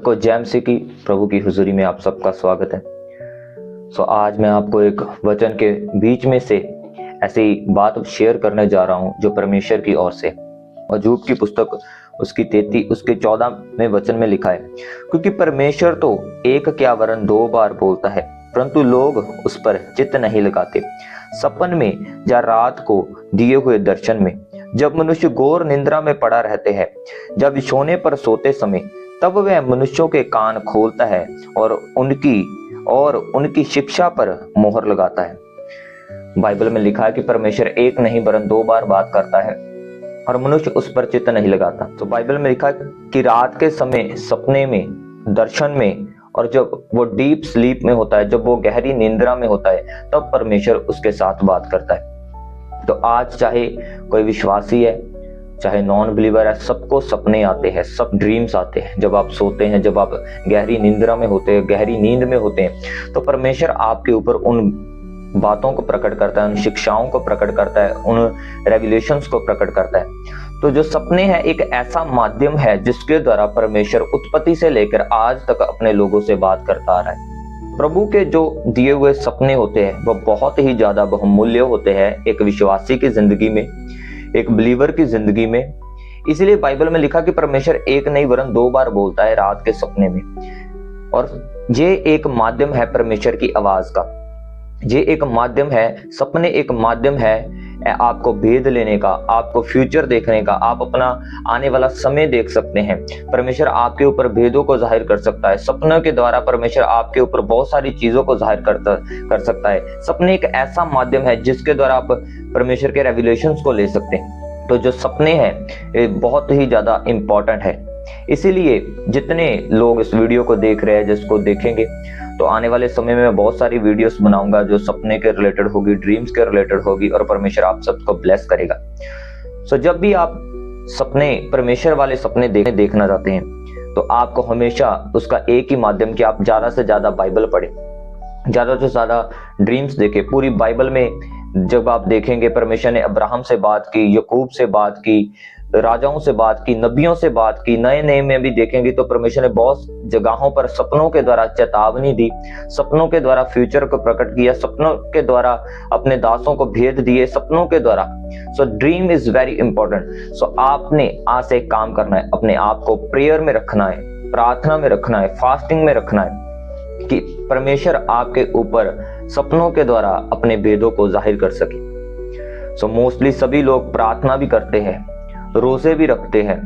सबको जय मसीह की प्रभु की हुजूरी में आप सबका स्वागत है। आज मैं आपको एक वचन के बीच में से ऐसी बात शेयर करने जा रहा हूं जो परमेश्वर की ओर से। और अय्यूब की पुस्तक उसकी 33 उसके 14वें वचन में लिखा है, क्योंकि परमेश्वर तो एक क्या वरन 2 बार बोलता है, परंतु लोग उस पर चित्त नहीं लगाते। सपन में या रात को दिए हुए दर्शन में, जब मनुष्य घोर निंद्रा में पड़ा रहते हैं, जब सोने पर सोते समय, तब वह मनुष्यों के कान खोलता है और उनकी शिक्षा पर मोहर लगाता है। बाइबल में लिखा है कि परमेश्वर एक नहीं वरन 2 बार बात करता है और मनुष्य उस पर चित्त नहीं लगाता। तो बाइबल में लिखा है कि रात के समय सपने में, दर्शन में, और जब वो डीप स्लीप में होता है, जब वो गहरी निंद्रा में होता है, तब परमेश्वर उसके साथ बात करता है। तो आज चाहे कोई विश्वासी है चाहे नॉन बिलीवर है, सबको सपने आते हैं, सब ड्रीम्स आते हैं। जब आप सोते हैं, जब आप गहरी निंद्रा में होते हैं, गहरी नींद में होते हैं, तो परमेश्वर आपके ऊपर उन बातों को प्रकट करता है, उन शिक्षाओं को प्रकट करता है, उन रेवलेशंस को प्रकट करता है। तो जो सपने हैं एक ऐसा माध्यम है जिसके द्वारा परमेश्वर उत्पत्ति से लेकर आज तक अपने लोगों से बात करता आ रहा है। प्रभु के जो दिए हुए सपने होते हैं वो बहुत ही ज्यादा बहुमूल्य होते हैं एक विश्वासी की जिंदगी में, एक बिलीवर की जिंदगी में। इसलिए बाइबल में लिखा कि परमेश्वर एक नहीं वरन 2 बार बोलता है रात के सपने में। और ये एक माध्यम है परमेश्वर की आवाज का, ये एक माध्यम है, सपने एक माध्यम है आपको भेद लेने का, आपको फ्यूचर देखने का, आप अपना आने वाला समय देख सकते हैं। परमेश्वर आपके ऊपर भेदों को जाहिर कर सकता है। सपनों के द्वारा परमेश्वर आपके ऊपर बहुत सारी चीजों को जाहिर कर सकता है। सपने एक ऐसा माध्यम है जिसके द्वारा आप परमेश्वर के रेवलेशंस को ले सकते हैं। तो जो सपने हैं बहुत ही ज्यादा इंपॉर्टेंट है। इसीलिए जितने लोग इस वीडियो को देख रहे हैं, जिसको देखेंगे, तो आने वाले समय में मैं बहुत सारी वीडियोस बनाऊंगा जो सपने के रिलेटेड होगी, ड्रीम्स के रिलेटेड होगी, और परमेश्वर आप सबको ब्लेस करेगा। जब भी आप सपने, परमेश्वर वाले सपने देखना चाहते हैं, तो आपको हमेशा उसका एक ही माध्यम कि आप ज्यादा से ज्यादा बाइबल पढ़ें, ज्यादा से ज्यादा ड्रीम्स देखें। पूरी बाइबल में जब आप देखेंगे, परमेश्वर ने अब्राहम से बात की, याकूब से बात की, राजाओं से बात की, नबियों से बात की, नए में भी देखेंगे तो परमेश्वर ने बहुत जगहों पर सपनों के द्वारा चेतावनी दी, सपनों के द्वारा फ्यूचर को प्रकट किया, सपनों के द्वारा अपने दासों को भेद दिए, सपनों के द्वारा। Dream is very important. आपने आज से एक काम करना है, अपने आप को प्रेयर में रखना है, प्रार्थना में रखना है, फास्टिंग में रखना है, कि परमेश्वर आपके ऊपर सपनों के द्वारा अपने भेदों को जाहिर कर सके। मोस्टली सभी लोग प्रार्थना भी करते हैं, रोजे भी रखते हैं,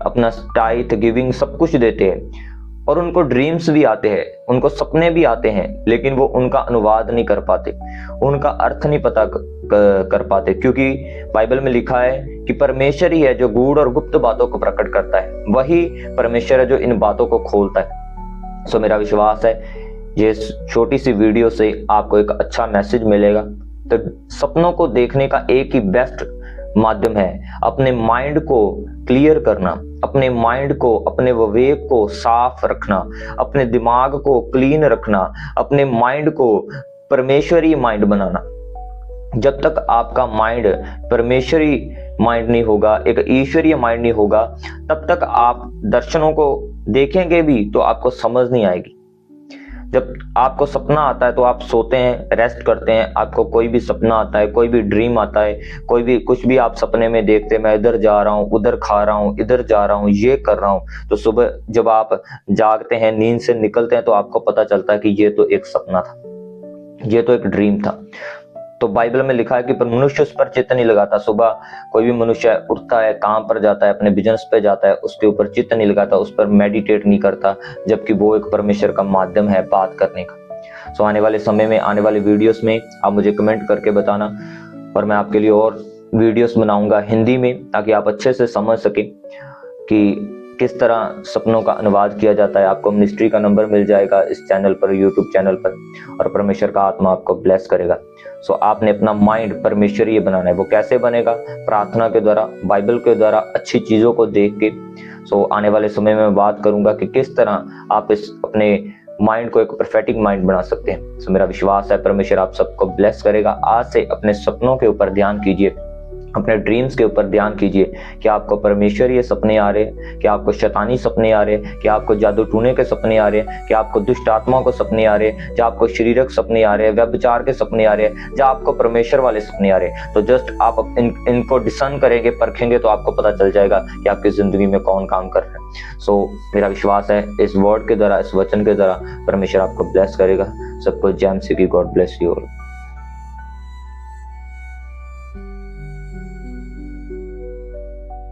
अपना टाइथ गिविंग सब कुछ देते हैं, और उनको ड्रीम्स भी आते हैं, उनको सपने भी आते हैं, लेकिन वो उनका अनुवाद नहीं कर पाते, उनका अर्थ नहीं पता कर पाते, क्योंकि बाइबल में लिखा है कि परमेश्वर ही है जो गूढ़ और गुप्त बातों को प्रकट करता है, वही परमेश्वर है जो इन बातों को खोलता है। मेरा विश्वास है ये छोटी सी वीडियो से आपको एक अच्छा मैसेज मिलेगा। तो सपनों को देखने का एक ही बेस्ट माध्यम है अपने माइंड को क्लियर करना, अपने माइंड को, अपने विवेक को साफ रखना, अपने दिमाग को क्लीन रखना, अपने माइंड को परमेश्वरी माइंड बनाना। जब तक आपका माइंड परमेश्वरी माइंड नहीं होगा, एक ईश्वरीय माइंड नहीं होगा, तब तक आप दर्शनों को देखेंगे भी तो आपको समझ नहीं आएगी। जब आपको सपना आता है तो आप सोते हैं, रेस्ट करते हैं, आपको कोई भी सपना आता है, कोई भी ड्रीम आता है, कोई भी कुछ भी आप सपने में देखते हैं, मैं इधर जा रहा हूँ, उधर खा रहा हूँ, इधर जा रहा हूँ, ये कर रहा हूँ, तो सुबह जब आप जागते हैं, नींद से निकलते हैं, तो आपको पता चलता है कि ये तो एक सपना था, ये तो एक ड्रीम था। तो बाइबल में लिखा है कि मनुष्य उस पर चित्त नहीं लगाता। सुबह कोई भी मनुष्य उठता है, काम पर जाता है, अपने बिजनेस पे जाता है, उसके ऊपर चित्त नहीं लगाता, उस पर मेडिटेट नहीं करता, जबकि वो एक परमेश्वर का माध्यम है बात करने का। आने वाले समय में, आने वाले वीडियोस में आप मुझे कमेंट करके बताना, और मैं आपके लिए और वीडियोस बनाऊंगा हिंदी में, ताकि आप अच्छे से समझ सके कि किस तरह सपनों का अनुवाद किया जाता है। आपको मिनिस्ट्री का नंबर मिल जाएगा इस चैनल पर, यूट्यूब चैनल पर, और परमेश्वर का आत्मा आपको ब्लेस करेगा। आपने अपना माइंड परमेश्वरीय बनाना है। वो कैसे बनेगा? प्रार्थना के द्वारा, बाइबल के द्वारा, अच्छी चीजों को देख के। आने वाले समय में मैं बात करूंगा कि किस तरह आप इस अपने माइंड को एक प्रोफेटिक माइंड बना सकते हैं। मेरा विश्वास है परमेश्वर आप सबको ब्लेस करेगा। आज से अपने सपनों के ऊपर ध्यान कीजिए, अपने ड्रीम्स के ऊपर ध्यान कीजिए कि आपको परमेश्वर ये सपने आ रहे हैं, कि आपको शैतानी सपने आ रहे हैं, कि आपको जादू टूने के सपने आ रहे हैं, कि आपको दुष्ट आत्माओं को सपने आ रहे हैं, या आपको शारीरिक सपने आ रहे हैं, व्यभिचार के सपने आ रहे हैं, या आपको परमेश्वर वाले सपने आ रहे हैं। तो जस्ट आप इनको डिसन करेंगे, परखेंगे, तो आपको पता चल जाएगा कि आपकी जिंदगी में कौन काम कर रहा है। सो मेरा विश्वास है इस वर्ड के द्वारा, इस वचन के द्वारा परमेश्वर आपको ब्लेस करेगा। सबको जय मसीह की। God bless you all.